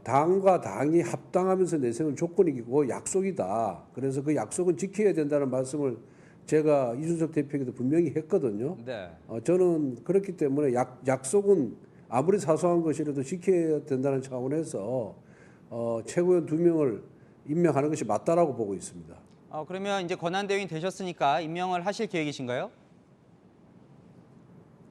당과 당이 합당하면서 내세운 조건이고 약속이다. 그래서 그 약속은 지켜야 된다는 말씀을 제가 이준석 대표에게도 분명히 했거든요. 네. 저는 그렇기 때문에 약속은 아무리 사소한 것이라도 지켜야 된다는 차원에서 최고위원 2명을 임명하는 것이 맞다라고 보고 있습니다. 그러면 이제 권한대행이 되셨으니까 임명을 하실 계획이신가요?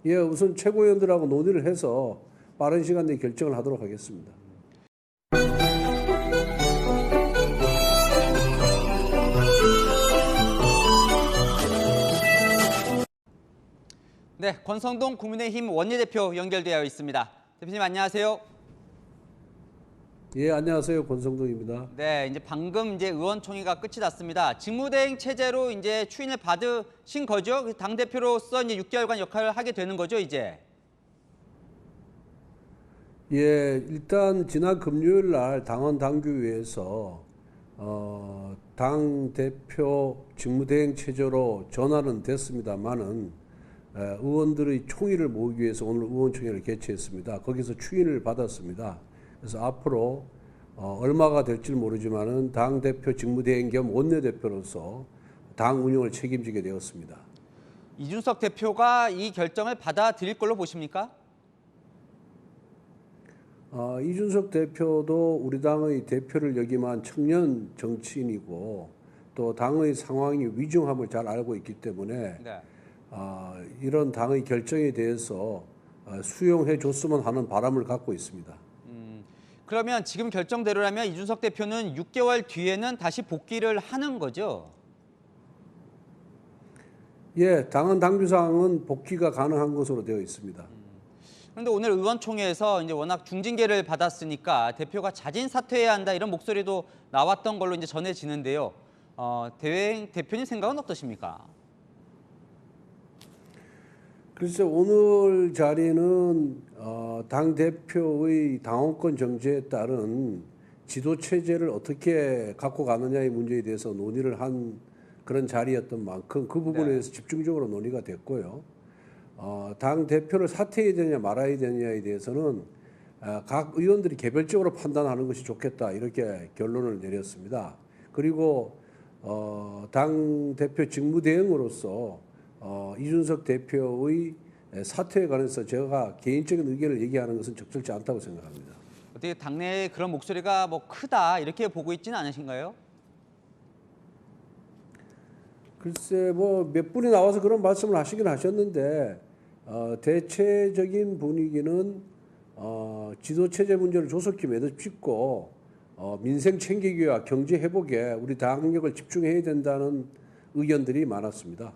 예, 우선 최고위원들하고 논의를 해서 빠른 시간 내에 결정을 하도록 하겠습니다. 네, 권성동 국민의힘 원내대표 연결되어 있습니다. 대표님 안녕하세요. 예, 안녕하세요. 권성동입니다. 네, 이제 방금 이제 의원총회가 끝이 났습니다. 직무대행 체제로 이제 추인을 받으신 거죠? 당 대표로서 이제 6개월간 역할을 하게 되는 거죠, 이제? 예, 일단 지난 금요일 날 당원 당규위에서 당 대표 직무대행 체제로 전환은 됐습니다만은 의원들의 총의를 모으기 위해서 오늘 의원총회를 개최했습니다. 거기서 추인을 받았습니다. 그래서 앞으로 얼마가 될지 모르지만은 당 대표 직무대행 겸 원내대표로서 당 운영을 책임지게 되었습니다. 이준석 대표가 이 결정을 받아들일 걸로 보십니까? 이준석 대표도 우리 당의 대표를 역임한 청년 정치인이고 또 당의 상황이 위중함을 잘 알고 있기 때문에 네. 이런 당의 결정에 대해서 수용해 줬으면 하는 바람을 갖고 있습니다. 그러면 지금 결정대로라면 이준석 대표는 6개월 뒤에는 다시 복귀를 하는 거죠? 예, 당헌 당규상은 복귀가 가능한 것으로 되어 있습니다. 그런데 오늘 의원총회에서 이제 워낙 중징계를 받았으니까 대표가 자진 사퇴해야 한다 이런 목소리도 나왔던 걸로 이제 전해지는데요. 대표님 생각은 어떠십니까? 글쎄 오늘 자리는 당 대표의 당원권 정지에 따른 지도 체제를 어떻게 갖고 가느냐의 문제에 대해서 논의를 한 그런 자리였던 만큼 그 부분에 대해서 집중적으로 논의가 됐고요. 당 대표를 사퇴해야 되냐 말아야 되냐에 대해서는 각 의원들이 개별적으로 판단하는 것이 좋겠다 이렇게 결론을 내렸습니다. 그리고 당 대표 직무대행으로서 이준석 대표의 사퇴에 관해서 제가 개인적인 의견을 얘기하는 것은 적절치 않다고 생각합니다. 어떻게 당내에 그런 목소리가 뭐 크다 이렇게 보고 있지는 않으신가요? 글쎄 뭐 몇 분이 나와서 그런 말씀을 하시긴 하셨는데 대체적인 분위기는 지도체제 문제를 조속히 매듭짓고 민생 챙기기와 경제 회복에 우리 당력을 집중해야 된다는 의견들이 많았습니다.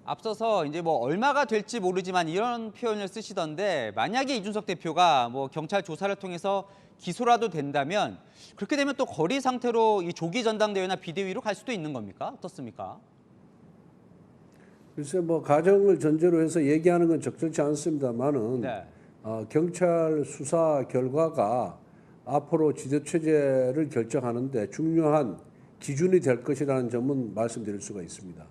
앞서서 이제 뭐 얼마가 될지 모르지만 이런 표현을 쓰시던데 만약에 이준석 대표가 뭐 경찰 조사를 통해서 기소라도 된다면 그렇게 되면 또 거리 상태로 이 조기 전당대회나 비대위로 갈 수도 있는 겁니까? 어떻습니까? 글쎄 뭐 가정을 전제로 해서 얘기하는 건 적절치 않습니다만은 네. 경찰 수사 결과가 앞으로 지도체제를 결정하는데 중요한 기준이 될 것이라는 점은 말씀드릴 수가 있습니다.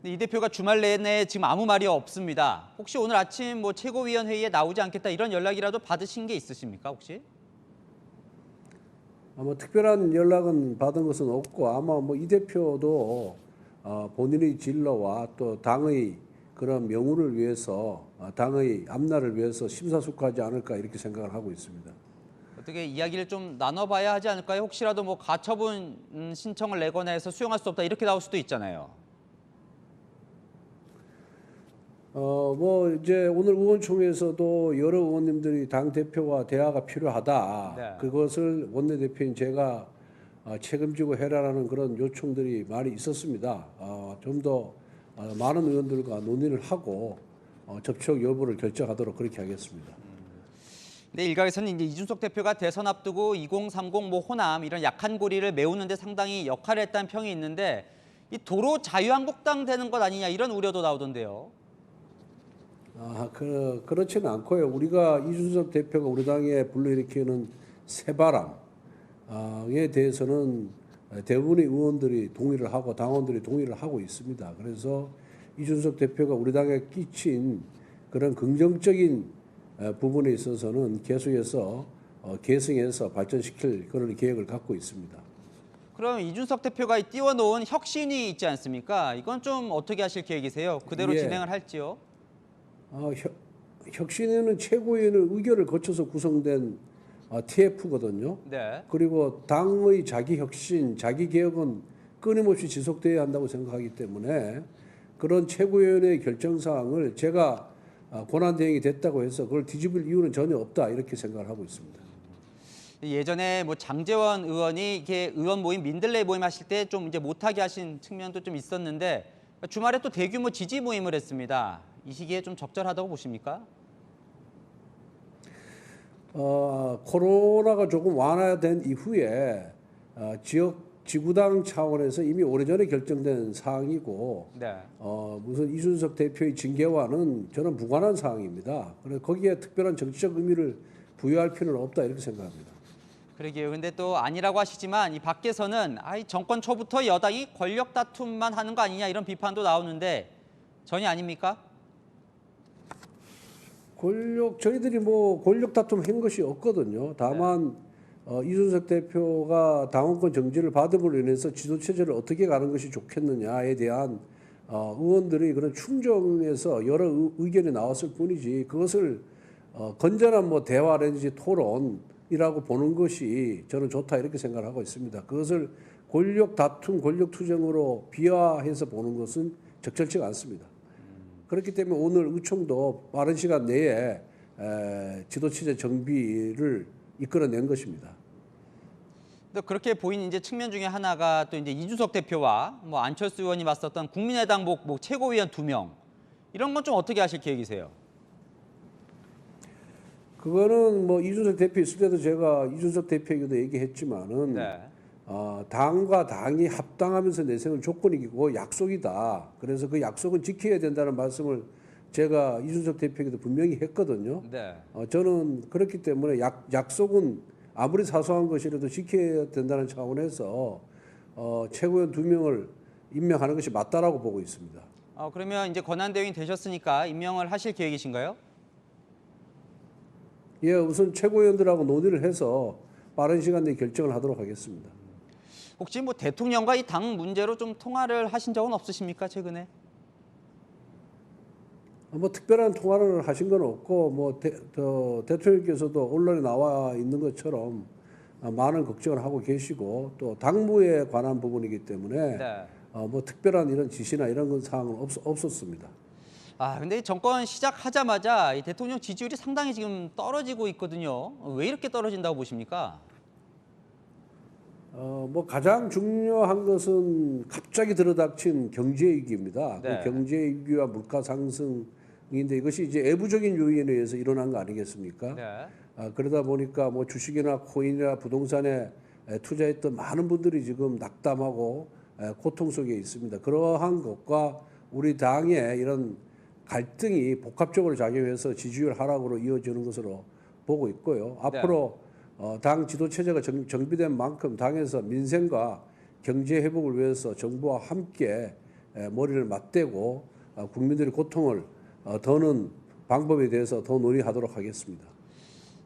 이 대표가 주말 내내 지금 아무 말이 없습니다. 혹시 오늘 아침 뭐 최고위원 회의에 나오지 않겠다 이런 연락이라도 받으신 게 있으십니까 혹시? 아마 특별한 연락은 받은 것은 없고 아마 뭐 이 대표도 본인의 진로와 또 당의 그런 명운을 위해서 당의 앞날을 위해서 심사숙고하지 않을까 이렇게 생각을 하고 있습니다. 어떻게 이야기를 좀 나눠봐야 하지 않을까요? 혹시라도 뭐 가처분 신청을 내거나 해서 수용할 수 없다 이렇게 나올 수도 있잖아요. 뭐 이제 오늘 의원총회에서도 여러 의원님들이 당 대표와 대화가 필요하다. 네. 그것을 원내대표인 제가 책임지고 해라라는 그런 요청들이 많이 있었습니다. 좀 더 많은 의원들과 논의를 하고 접촉 여부를 결정하도록 그렇게 하겠습니다. 근데 일각에서는 이제 이준석 대표가 대선 앞두고 2030 뭐 호남 이런 약한 고리를 메우는데 상당히 역할을 했다는 평이 있는데 이 도로 자유한국당 되는 것 아니냐 이런 우려도 나오던데요. 그렇지는 않고요. 우리가 이준석 대표가 우리 당에 불러일으키는 새바람에 대해서는 대부분의 의원들이 동의를 하고 당원들이 동의를 하고 있습니다. 그래서 이준석 대표가 우리 당에 끼친 그런 긍정적인 부분에 있어서는 계속해서 계승해서 발전시킬 그런 계획을 갖고 있습니다. 그럼 이준석 대표가 띄워놓은 혁신이 있지 않습니까? 이건 좀 어떻게 하실 계획이세요? 그대로 예. 진행을 할지요? 혁신위는 최고위원의 의결을 거쳐서 구성된 TF거든요. 네. 그리고 당의 자기 혁신, 자기 개혁은 끊임없이 지속돼야 한다고 생각하기 때문에 그런 최고위원회의 결정 사항을 제가 권한 대행이 됐다고 해서 그걸 뒤집을 이유는 전혀 없다 이렇게 생각을 하고 있습니다. 예전에 뭐 장제원 의원이 이렇게 의원 모임 민들레 모임 하실 때 좀 이제 못하게 하신 측면도 좀 있었는데 주말에 또 대규모 지지 모임을 했습니다. 이 시기에 좀 적절하다고 보십니까? 코로나가 조금 완화된 이후에 지구당 차원에서 이미 오래전에 결정된 사항이고 네. 무슨 이준석 대표의 징계와는 저는 무관한 사항입니다. 그래서 거기에 특별한 정치적 의미를 부여할 필요는 없다 이렇게 생각합니다. 그러게요. 근데 또 아니라고 하시지만 이 밖에서는 정권 초부터 여당이 권력 다툼만 하는 거 아니냐 이런 비판도 나오는데 전혀 아닙니까? 저희들이 뭐 권력 다툼 한 것이 없거든요. 다만 이준석 대표가 당원권 정지를 받음으로 인해서 지도 체제를 어떻게 가는 것이 좋겠느냐에 대한 의원들의 그런 충정에서 여러 의견이 나왔을 뿐이지 그것을 건전한 뭐 대화라든지 토론이라고 보는 것이 저는 좋다 이렇게 생각을 하고 있습니다. 그것을 권력 다툼, 권력 투쟁으로 비하해서 보는 것은 적절치가 않습니다. 그렇기 때문에 오늘 의총도 빠른 시간 내에 지도체제 정비를 이끌어낸 것입니다. 또 그렇게 보인 이제 측면 중에 하나가 또 이제 이준석 대표와 뭐 안철수 의원이 맞섰던 국민의당 뭐 최고위원 2명 이런 건 좀 어떻게 하실 계획이세요? 그거는 뭐 이준석 대표 있을 때도 제가 이준석 대표에게도 얘기했지만은 네. 당과 당이 합당하면서 내세운 조건이고 약속이다. 그래서 그 약속은 지켜야 된다는 말씀을 제가 이준석 대표에게도 분명히 했거든요. 네. 저는 그렇기 때문에 약속은 아무리 사소한 것이라도 지켜야 된다는 차원에서 최고위원 2명을 임명하는 것이 맞다라고 보고 있습니다. 그러면 이제 권한대행이 되셨으니까 임명을 하실 계획이신가요? 예, 우선 최고위원들하고 논의를 해서 빠른 시간 내에 결정을 하도록 하겠습니다. 혹시 뭐 대통령과 이 당 문제로 좀 통화를 하신 적은 없으십니까 최근에? 뭐 특별한 통화를 하신 건 없고 뭐 대통령께서도 언론에 나와 있는 것처럼 많은 걱정을 하고 계시고 또 당무에 관한 부분이기 때문에 네. 뭐 특별한 이런 지시나 이런 사항은 없었습니다. 근데 이 정권 시작하자마자 이 대통령 지지율이 상당히 지금 떨어지고 있거든요. 왜 이렇게 떨어진다고 보십니까? 뭐 가장 중요한 것은 갑자기 들어닥친 경제 위기입니다. 네. 그 경제 위기와 물가 상승인데 이것이 이제 외부적인 요인에 의해서 일어난 거 아니겠습니까? 네. 그러다 보니까 뭐 주식이나 코인이나 부동산에 투자했던 많은 분들이 지금 낙담하고 고통 속에 있습니다. 그러한 것과 우리 당의 이런 갈등이 복합적으로 작용해서 지지율 하락으로 이어지는 것으로 보고 있고요. 앞으로 당 지도 체제가 정비된 만큼 당에서 민생과 경제 회복을 위해서 정부와 함께 머리를 맞대고 국민들의 고통을 더는 방법에 대해서 더 논의하도록 하겠습니다.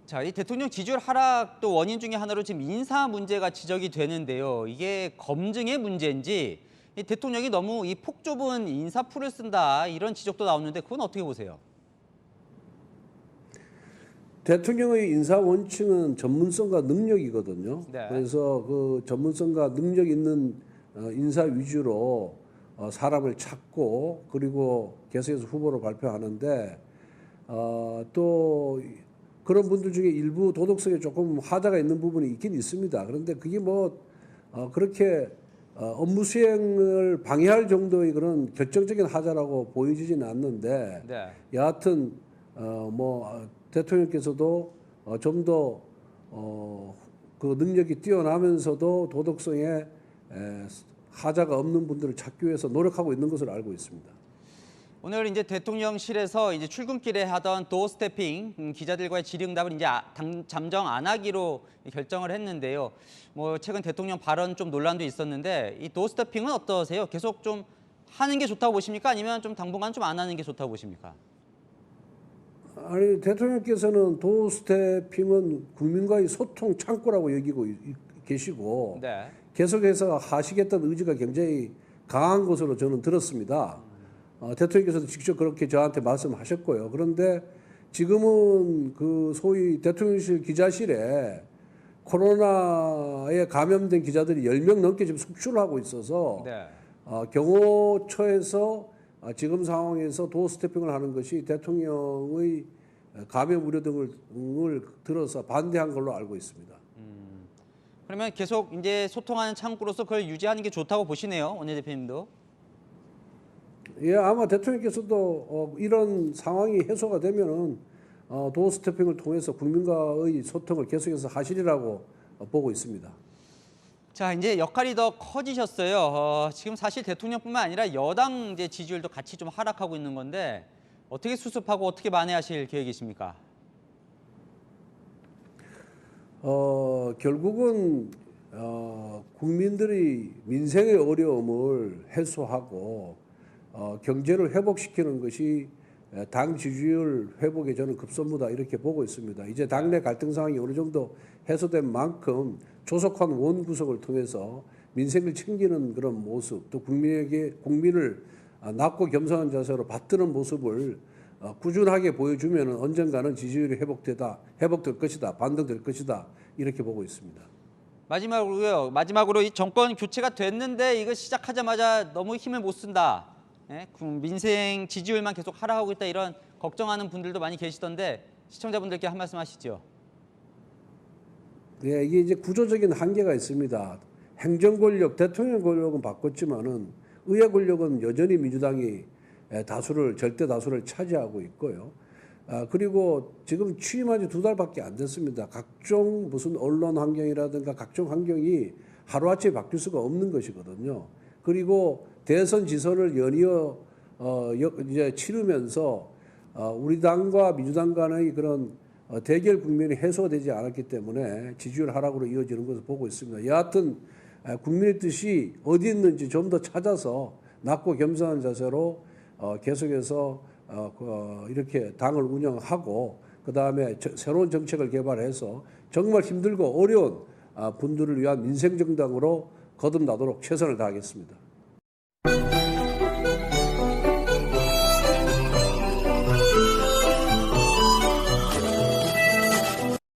자, 이 대통령 지지율 하락도 원인 중에 하나로 지금 인사 문제가 지적이 되는데요. 이게 검증의 문제인지 이 대통령이 너무 이 폭 좁은 인사풀을 쓴다 이런 지적도 나오는데 그건 어떻게 보세요? 대통령의 인사 원칙은 전문성과 능력이거든요. 네. 그래서 그 전문성과 능력 있는 인사 위주로 사람을 찾고 그리고 계속해서 후보로 발표하는데 또 그런 분들 중에 일부 도덕성에 조금 하자가 있는 부분이 있긴 있습니다. 그런데 그게 뭐 그렇게 업무 수행을 방해할 정도의 그런 결정적인 하자라고 보여지지는 않는데 네. 여하튼 뭐 대통령께서도 좀 더 그 능력이 뛰어나면서도 도덕성에 하자가 없는 분들을 찾기 위해서 노력하고 있는 것으로 알고 있습니다. 오늘 이제 대통령실에서 이제 출근길에 하던 도어 스태핑 기자들과의 질의응답을 이제 잠정 안 하기로 결정을 했는데요. 뭐 최근 대통령 발언 좀 논란도 있었는데 이 도어 스태핑은 어떠세요? 계속 좀 하는 게 좋다고 보십니까? 아니면 좀 당분간 좀 안 하는 게 좋다고 보십니까? 아니 대통령께서는 도스태핑은 국민과의 소통 창구라고 여기고 계시고 네. 계속해서 하시겠다는 의지가 굉장히 강한 것으로 저는 들었습니다. 대통령께서도 직접 그렇게 저한테 말씀하셨고요. 그런데 지금은 그 소위 대통령실 기자실에 코로나에 감염된 기자들이 10명 넘게 지금 속출을 하고 있어서 네. 경호처에서 지금 상황에서 도어 스태핑을 하는 것이 대통령의 감염 우려 등을 들어서 반대한 걸로 알고 있습니다. 그러면 계속 이제 소통하는 창구로서 그걸 유지하는 게 좋다고 보시네요, 원내대표님도. 예, 아마 대통령께서도 이런 상황이 해소가 되면은 도어 스태핑을 통해서 국민과의 소통을 계속해서 하시리라고 보고 있습니다. 자, 이제 역할이 더 커지셨어요. 지금 사실 대통령뿐만 아니라 여당 이제 지지율도 같이 좀 하락하고 있는 건데 어떻게 수습하고 어떻게 만회하실 계획이십니까? 결국은 국민들이 민생의 어려움을 해소하고 경제를 회복시키는 것이 당 지지율 회복에 저는 급선무다 이렇게 보고 있습니다. 이제 당내 갈등 상황이 어느 정도 해소된 만큼 조속한 원 구성을 통해서 민생을 챙기는 그런 모습, 또 국민을 낮고 겸손한 자세로 받드는 모습을 꾸준하게 보여주면 언젠가는 지지율이 회복될 것이다, 반등될 것이다 이렇게 보고 있습니다. 마지막으로 이 정권 교체가 됐는데 이거 시작하자마자 너무 힘을 못 쓴다. 예? 민생 지지율만 계속 하락하고 있다 이런 걱정하는 분들도 많이 계시던데 시청자분들께 한 말씀 하시죠. 네, 이게 이제 구조적인 한계가 있습니다. 행정 권력, 대통령 권력은 바꿨지만은 의회 권력은 여전히 민주당이 절대 다수를 차지하고 있고요. 그리고 지금 취임한 지 2달밖에 안 됐습니다. 각종 무슨 언론 환경이라든가 각종 환경이 하루아침에 바뀔 수가 없는 것이거든요. 그리고 대선 지선을 연이어 이제 치르면서 우리 당과 민주당 간의 그런 대결 국면이 해소되지 않았기 때문에 지지율 하락으로 이어지는 것을 보고 있습니다. 여하튼 국민의 뜻이 어디 있는지 좀 더 찾아서 낮고 겸손한 자세로 계속해서 이렇게 당을 운영하고 그다음에 새로운 정책을 개발해서 정말 힘들고 어려운 분들을 위한 민생정당으로 거듭나도록 최선을 다하겠습니다.